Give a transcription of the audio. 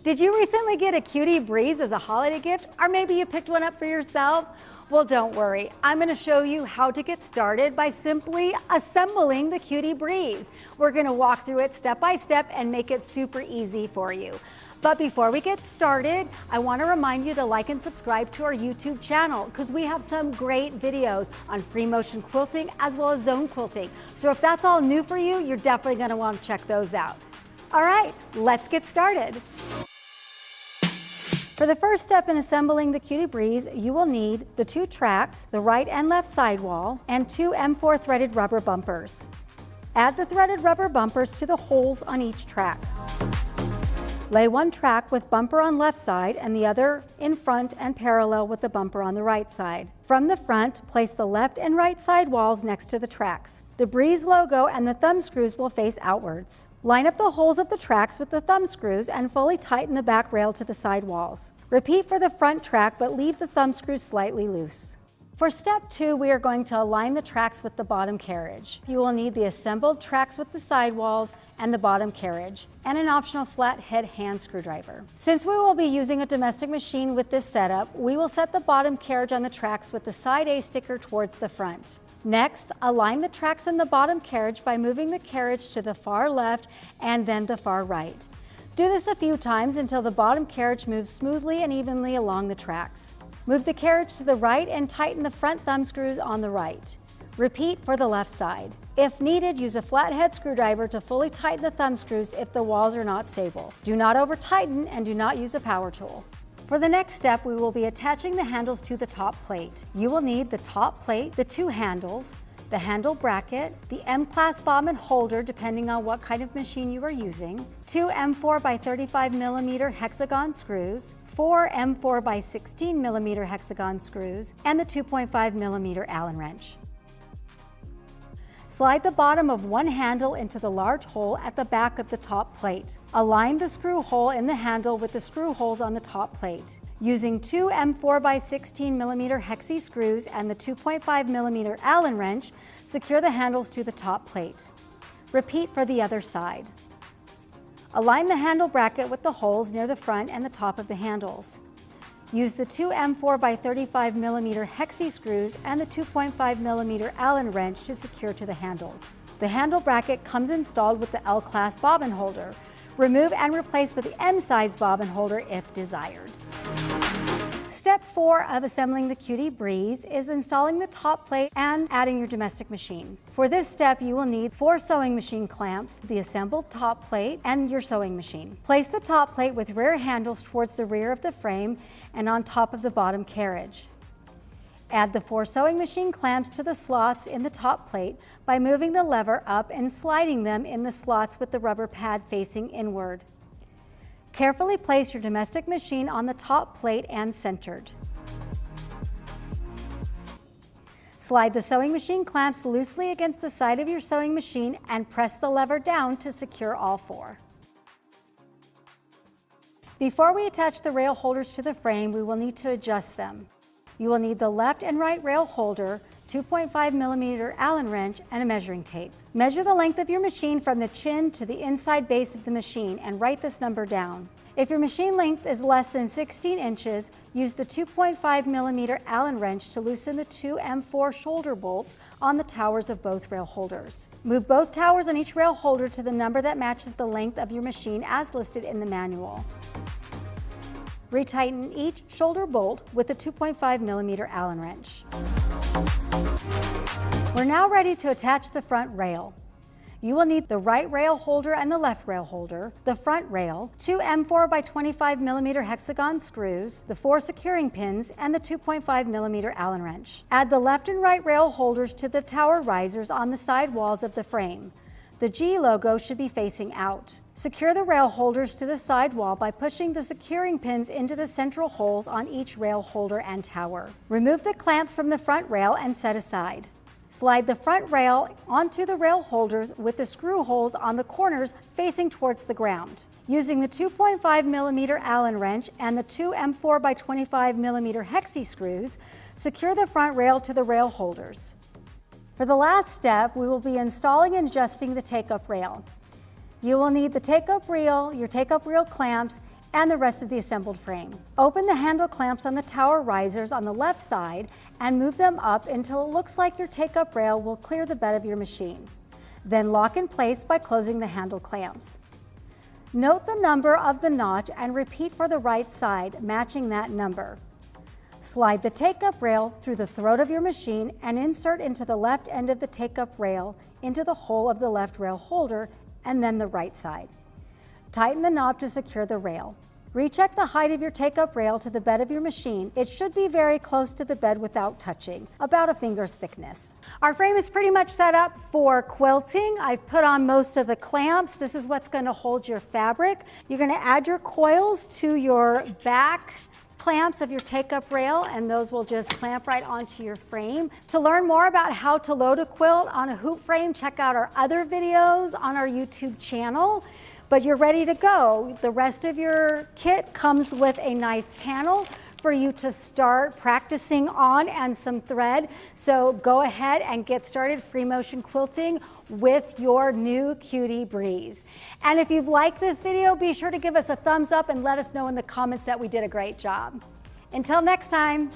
Did you recently get a Cutie Breeze as a holiday gift, or maybe you picked one up for yourself? Well, don't worry. I'm going to show you how to get started by simply assembling the Cutie Breeze. We're going to walk through it step by step and make it super easy for you. But before we get started, I want to remind you to like and subscribe to our YouTube channel because we have some great videos on free motion quilting as well as zone quilting. So if that's all new for you, you're definitely going to want to check those out. All right, let's get started. For the first step in assembling the Cutie Breeze, you will need the 2 tracks, the right and left sidewall, and 2 M4 threaded rubber bumpers. Add the threaded rubber bumpers to the holes on each track. Lay one track with bumper on left side and the other in front and parallel with the bumper on the right side. From the front, place the left and right sidewalls next to the tracks. The Breeze logo and the thumb screws will face outwards. Line up the holes of the tracks with the thumb screws and fully tighten the back rail to the sidewalls. Repeat for the front track, but leave the thumb screws slightly loose. For step 2, we are going to align the tracks with the bottom carriage. You will need the assembled tracks with the sidewalls and the bottom carriage, and an optional flathead hand screwdriver. Since we will be using a domestic machine with this setup, we will set the bottom carriage on the tracks with the side A sticker towards the front. Next, align the tracks in the bottom carriage by moving the carriage to the far left and then the far right. Do this a few times until the bottom carriage moves smoothly and evenly along the tracks. Move the carriage to the right and tighten the front thumb screws on the right. Repeat for the left side. If needed, use a flathead screwdriver to fully tighten the thumb screws if the walls are not stable. Do not over-tighten and do not use a power tool. For the next step, we will be attaching the handles to the top plate. You will need the top plate, the 2 handles, the handle bracket, the M-class bobbin holder depending on what kind of machine you are using, 2 M4 by 35 millimeter hexagon screws, 4 M4 by 16 millimeter hexagon screws, and the 2.5 millimeter Allen wrench. Slide the bottom of one handle into the large hole at the back of the top plate. Align the screw hole in the handle with the screw holes on the top plate. Using 2 M4 by 16 millimeter hexi screws and the 2.5 millimeter Allen wrench, secure the handles to the top plate. Repeat for the other side. Align the handle bracket with the holes near the front and the top of the handles. Use the 2 M4 by 35 millimeter hexi screws and the 2.5 millimeter Allen wrench to secure to the handles. The handle bracket comes installed with the L-class bobbin holder. Remove and replace with the M-size bobbin holder if desired. Step 4 of assembling the Cutie Breeze is installing the top plate and adding your domestic machine. For this step, you will need 4 sewing machine clamps, the assembled top plate, and your sewing machine. Place the top plate with rear handles towards the rear of the frame and on top of the bottom carriage. Add the 4 sewing machine clamps to the slots in the top plate by moving the lever up and sliding them in the slots with the rubber pad facing inward. Carefully place your domestic machine on the top plate and centered. Slide the sewing machine clamps loosely against the side of your sewing machine and press the lever down to secure all 4. Before we attach the rail holders to the frame, we will need to adjust them. You will need the left and right rail holder, 2.5 millimeter Allen wrench, and a measuring tape. Measure the length of your machine from the chin to the inside base of the machine and write this number down. If your machine length is less than 16 inches, use the 2.5 millimeter Allen wrench to loosen the 2 M4 shoulder bolts on the towers of both rail holders. Move both towers on each rail holder to the number that matches the length of your machine as listed in the manual. Retighten each shoulder bolt with the 2.5 millimeter Allen wrench. We're now ready to attach the front rail. You will need the right rail holder and the left rail holder, the front rail, 2 M4 by 25 millimeter hexagon screws, the 4 securing pins, and the 2.5 millimeter Allen wrench. Add the left and right rail holders to the tower risers on the side walls of the frame. The G logo should be facing out. Secure the rail holders to the side wall by pushing the securing pins into the central holes on each rail holder and tower. Remove the clamps from the front rail and set aside. Slide the front rail onto the rail holders with the screw holes on the corners facing towards the ground. Using the 2.5 millimeter Allen wrench and the 2 M4 by 25 millimeter hexi screws, secure the front rail to the rail holders. For the last step, we will be installing and adjusting the take-up rail. You will need the take-up reel, your take-up reel clamps, and the rest of the assembled frame. Open the handle clamps on the tower risers on the left side and move them up until it looks like your take-up rail will clear the bed of your machine. Then lock in place by closing the handle clamps. Note the number of the notch and repeat for the right side, matching that number. Slide the take-up rail through the throat of your machine and insert into the left end of the take-up rail into the hole of the left rail holder and then the right side. Tighten the knob to secure the rail. Recheck the height of your take-up rail to the bed of your machine. It should be very close to the bed without touching, about a finger's thickness. Our frame is pretty much set up for quilting. I've put on most of the clamps. This is what's going to hold your fabric. You're going to add your coils to your back clamps of your take-up rail, and those will just clamp right onto your frame. To learn more about how to load a quilt on a hoop frame, check out our other videos on our YouTube channel. But you're ready to go. The rest of your kit comes with a nice panel for you to start practicing on and some thread. So go ahead and get started free motion quilting with your new Cutie Breeze. And if you've liked this video, be sure to give us a thumbs up and let us know in the comments that we did a great job. Until next time.